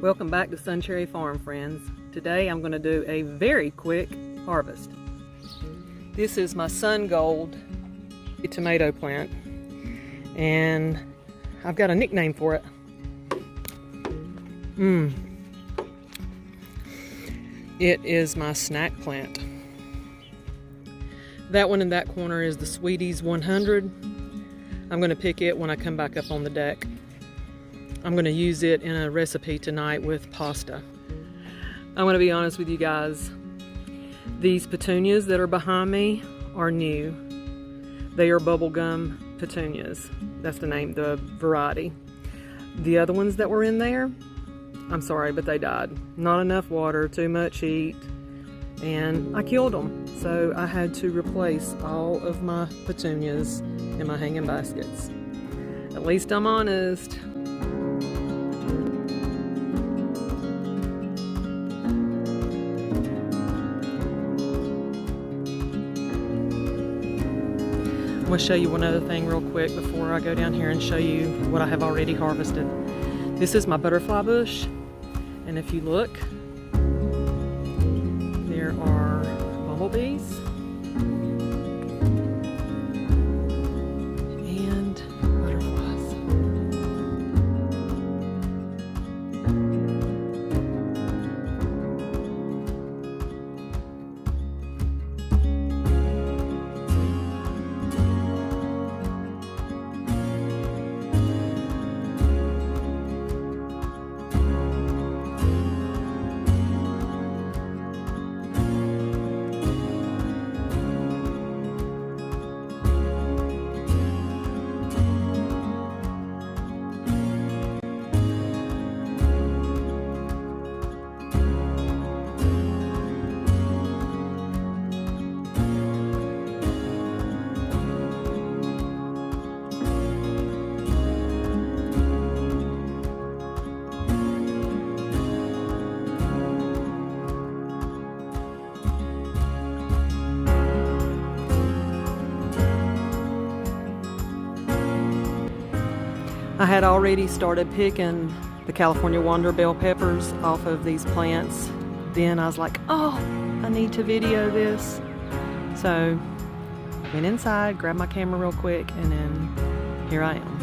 Welcome back to Sun Cherry Farm, friends. Today I'm going to do a very quick harvest. This is my Sun Gold tomato plant, and I've got a nickname for it. It is my snack plant. That one in that corner is the Sweeties 100. I'm going to pick it when I come back up on the deck. I'm going to use it in a recipe tonight with pasta. I'm going to be honest with you guys. These petunias that are behind me are new. They are bubblegum petunias. That's the name, the variety. The other ones that were in there, I'm sorry, but they died. Not enough water, too much heat, and I killed them. So I had to replace all of my petunias in my hanging baskets. At least I'm honest. I'm going to show you one other thing real quick before I go down here and show you what I have already harvested. This is my butterfly bush, and if you look, there are bumblebees and butterflies. I had already started picking the California Wonder bell peppers off of these plants. Then I was like, oh, I need to video this. So went inside, grabbed my camera real quick, and then here I am.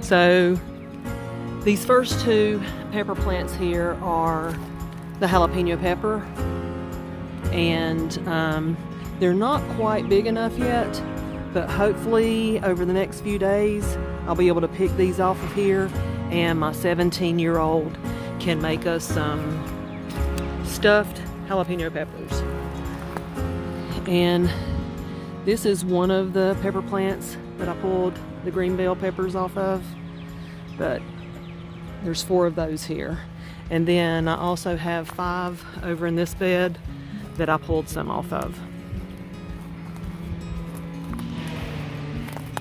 So these first two pepper plants here are the jalapeno pepper, and they're not quite big enough yet. But hopefully over the next few days, I'll be able to pick these off of here, and my 17-year-old can make us some stuffed jalapeno peppers. And this is one of the pepper plants that I pulled the green bell peppers off of, but there's 4 of those here. And then I also have 5 over in this bed that I pulled some off of.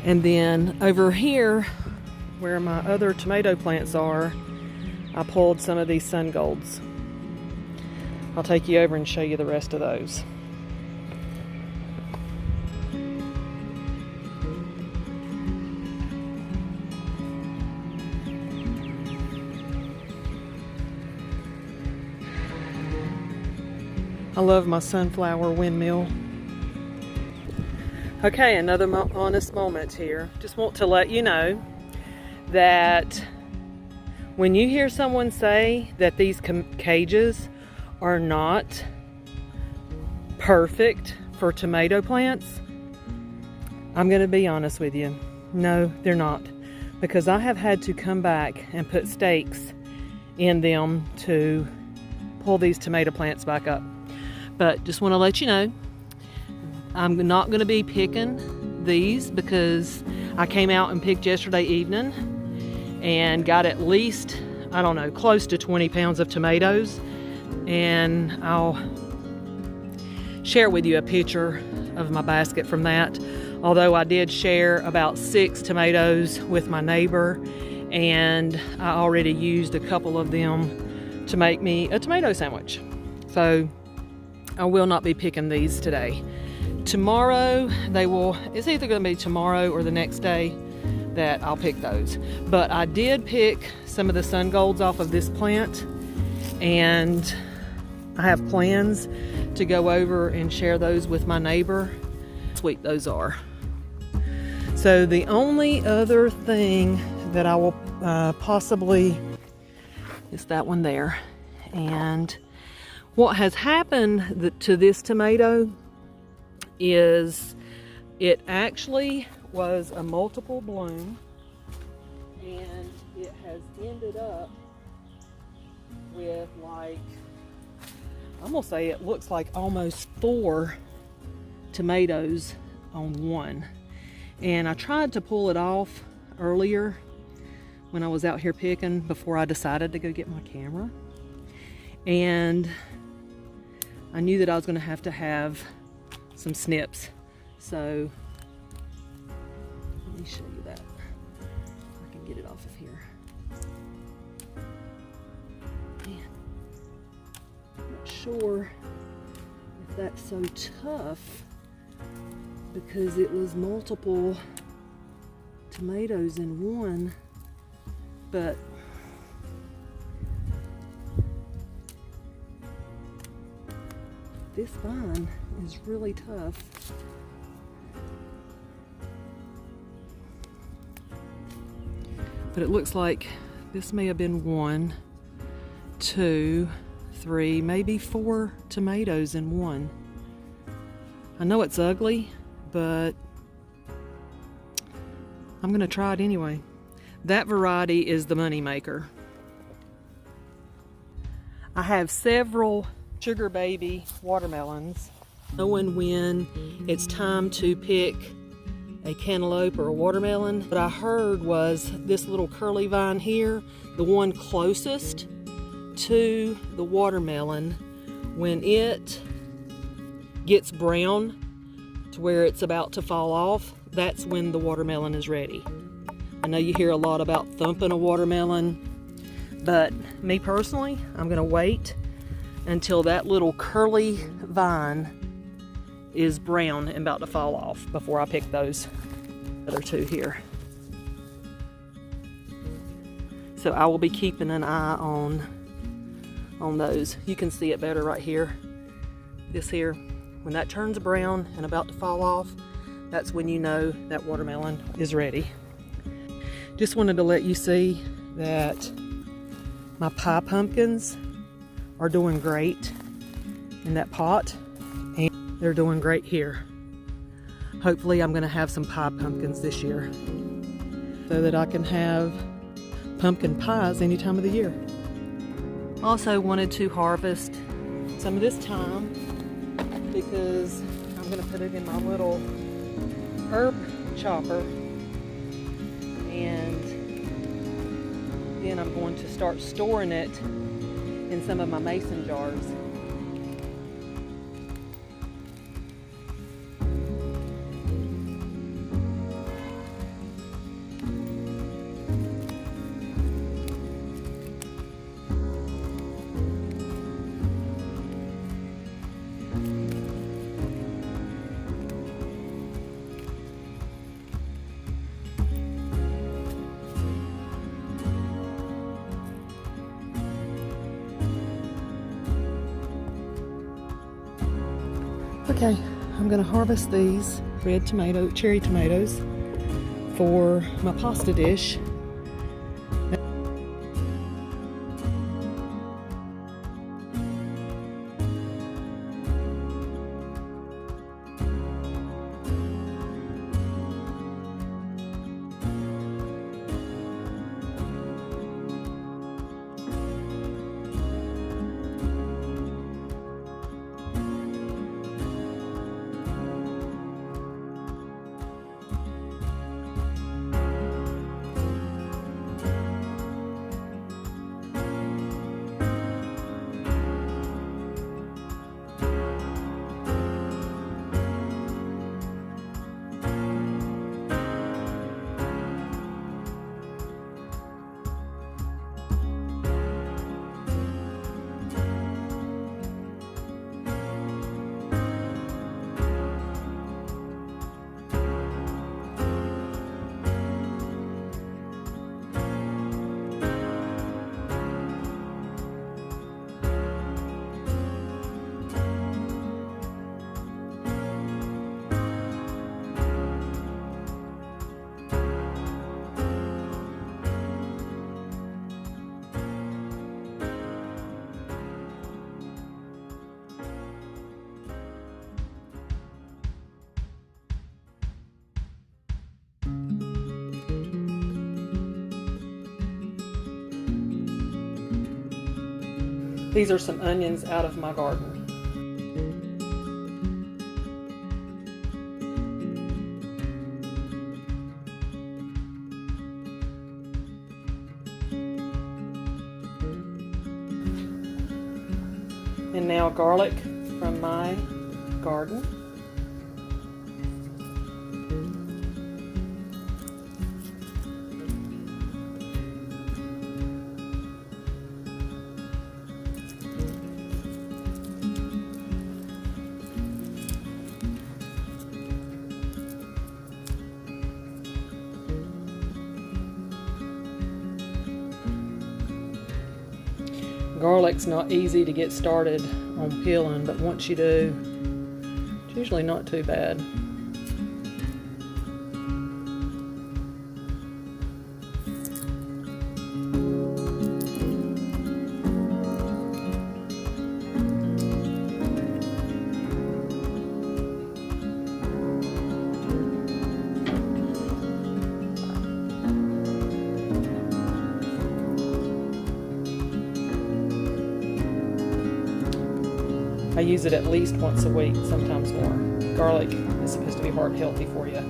And then over here, where my other tomato plants are, I pulled some of these Sun Golds. I'll take you over and show you the rest of those. I love my sunflower windmill. Okay, another honest moment here. Just want to let you know that when you hear someone say that these cages are not perfect for tomato plants, I'm going to be honest with you. No, they're not. Because I have had to come back and put stakes in them to pull these tomato plants back up. But just want to let you know, I'm not going to be picking these because I came out and picked yesterday evening and got at least, I don't know, close to 20 pounds of tomatoes. And I'll share with you a picture of my basket from that. Although I did share about 6 tomatoes with my neighbor, and I already used a couple of them to make me a tomato sandwich. So I will not be picking these today. Tomorrow, it's either going to be tomorrow or the next day that I'll pick those. But I did pick some of the sun golds off of this plant, and I have plans to go over and share those with my neighbor. Sweet those are. So the only other thing that I will possibly is that one there. And what has happened to this tomato is it actually was a multiple bloom, and it has ended up with, like, I'm gonna say it looks like almost 4 tomatoes on one. And I tried to pull it off earlier when I was out here picking before I decided to go get my camera. And I knew that I was gonna have to have some snips. So let me show you that. I can get it off of here. Man, I'm not sure if that's so tough because it was multiple tomatoes in one, but this vine is really tough. But it looks like this may have been 1, 2, 3, maybe 4 tomatoes in one. I know it's ugly, but I'm gonna try it anyway. That variety is the money maker. I have several sugar baby watermelons. Knowing when it's time to pick a cantaloupe or a watermelon, what I heard was this little curly vine here, the one closest to the watermelon, when it gets brown to where it's about to fall off, that's when the watermelon is ready. I know you hear a lot about thumping a watermelon, but me personally, I'm gonna wait until that little curly vine is brown and about to fall off before I pick those other 2 here. So I will be keeping an eye on those. You can see it better right here. This here, when that turns brown and about to fall off, that's when you know that watermelon is ready. Just wanted to let you see that my pie pumpkins are doing great in that pot, and they're doing great here. Hopefully I'm gonna have some pie pumpkins this year so that I can have pumpkin pies any time of the year. Also wanted to harvest some of this thyme because I'm gonna put it in my little herb chopper, and then I'm going to start storing it in some of my mason jars. Okay, I'm gonna harvest these cherry tomatoes for my pasta dish. These are some onions out of my garden. And now garlic from my garden. Garlic's not easy to get started on peeling, but once you do, it's usually not too bad. I use it at least once a week, sometimes more. Garlic is supposed to be heart healthy for you.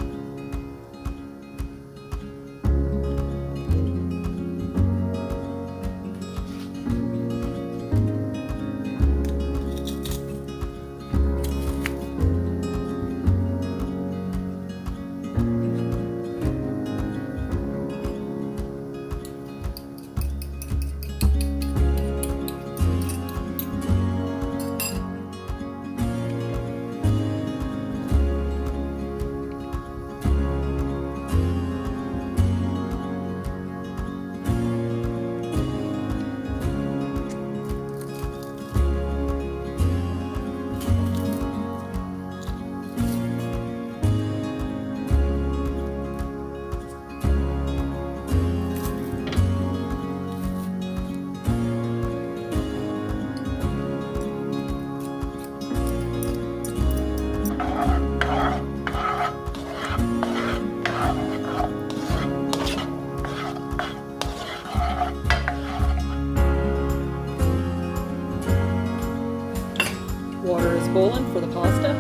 Water is boiling for the pasta.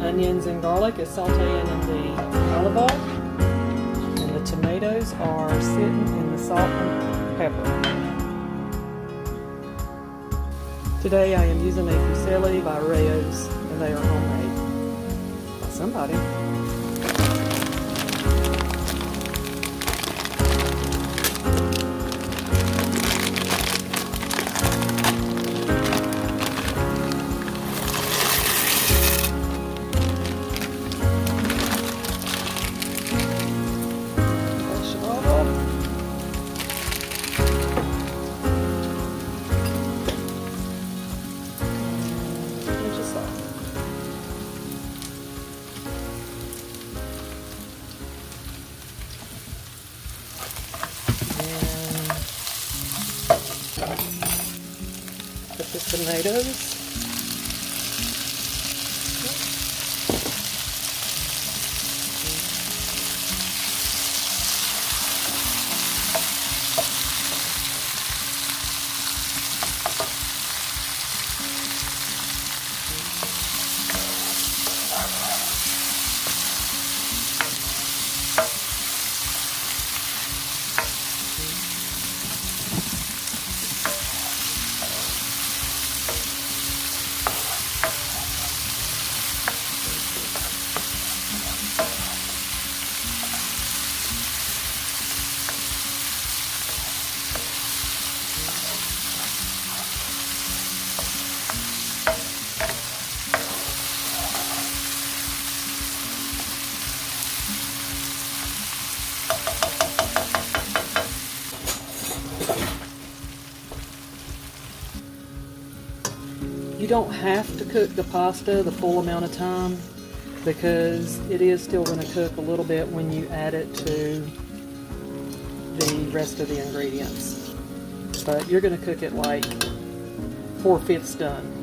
Onions and garlic is sauteing in the olive oil. And the tomatoes are sitting in the salt and pepper. Today I am using a fusilli by Rayos, and they are homemade by somebody. Put the tomatoes. You don't have to cook the pasta the full amount of time because it is still going to cook a little bit when you add it to the rest of the ingredients. But you're going to cook it like 4/5 done.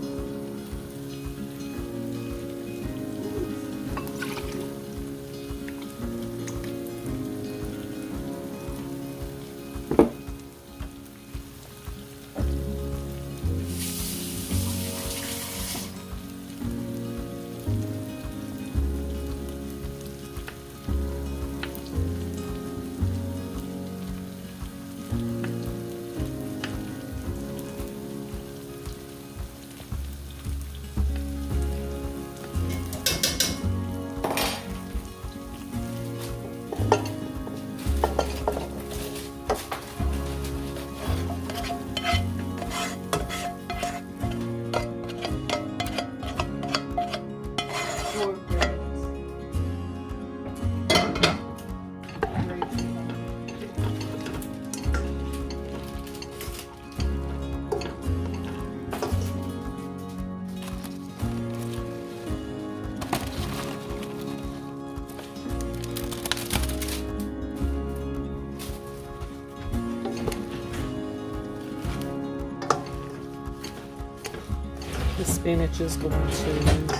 The spinach is going to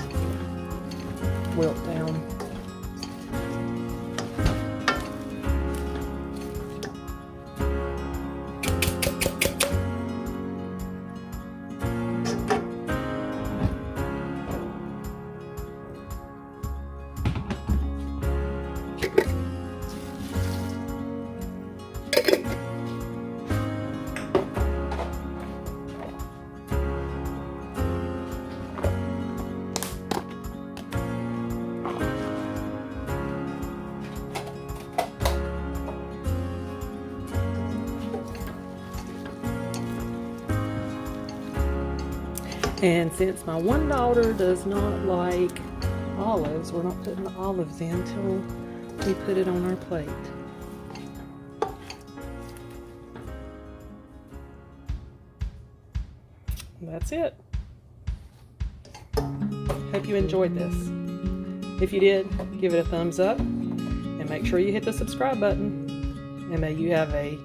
wilt down. And since my one daughter does not like olives, we're not putting the olives in until we put it on our plate. That's it. Hope you enjoyed this. If you did, give it a thumbs up and make sure you hit the subscribe button. And may you have a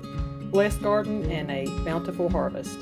blessed garden and a bountiful harvest.